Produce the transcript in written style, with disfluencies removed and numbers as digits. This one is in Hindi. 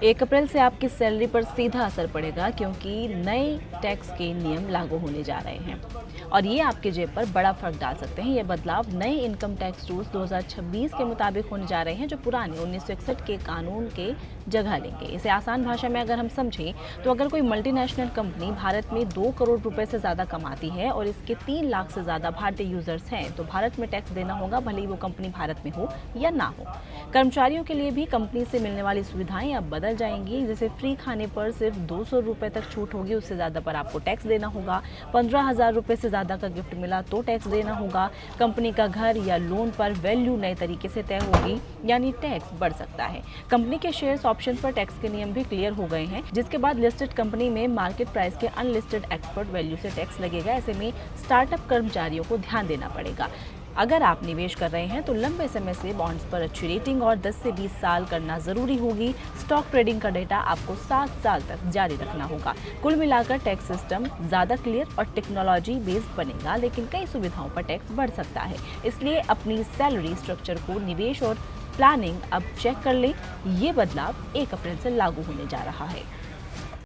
1 अप्रैल से आपकी सैलरी पर सीधा असर पड़ेगा क्योंकि नए टैक्स के नियम लागू होने जा रहे हैं और ये आपके जेब पर बड़ा फर्क डाल सकते हैं। ये बदलाव नए इनकम टैक्स रूल्स 2026 के मुताबिक होने जा रहे हैं, जो पुराने 1961 के कानून के जगह लेंगे। इसे आसान भाषा में अगर हम समझें तो अगर कोई मल्टीनेशनल कंपनी भारत में 2 करोड़ रुपए से ज़्यादा कमाती है और इसके 3 लाख से ज़्यादा भारतीय यूजर्स हैं, तो भारत में टैक्स देना होगा, भले ही वो कंपनी भारत में हो या ना हो। कर्मचारियों के लिए भी कंपनी से मिलने वाली सुविधाएं अब बदल जाएंगी, जैसे फ्री खाने पर सिर्फ 200 रुपए तक छूट होगी, उससे ज़्यादा पर आपको टैक्स देना होगा। 15,000 रुपए से ज़्यादा का गिफ्ट मिला तो टैक्स देना होगा। कंपनी का घर या लोन पर वैल्यू नए तरीके से तय होगी, यानी टैक्स बढ़ सकता है। कंपनी के शेयर्स ऑप्शन पर टैक्स के नियम भी क्लियर हो गए हैं, जिसके बाद लिस्टेड कंपनी में मार्केट प्राइस के अनलिस्टेड एक्सपर्ट वैल्यू से टैक्स लगेगा। ऐसे में स्टार्टअप कर्मचारियों को ध्यान देना पड़ेगा। अगर आप निवेश कर रहे हैं तो लंबे समय से बॉन्ड्स पर अच्छी रेटिंग और 10 से 20 साल करना जरूरी होगी। स्टॉक ट्रेडिंग का डेटा आपको 7 साल तक जारी रखना होगा। कुल मिलाकर टैक्स सिस्टम ज्यादा क्लियर और टेक्नोलॉजी बेस्ड बनेगा, लेकिन कई सुविधाओं पर टैक्स बढ़ सकता है। इसलिए अपनी सैलरी स्ट्रक्चर को, निवेश और प्लानिंग अब चेक कर लें। ये बदलाव 1 अप्रैल से लागू होने जा रहा है।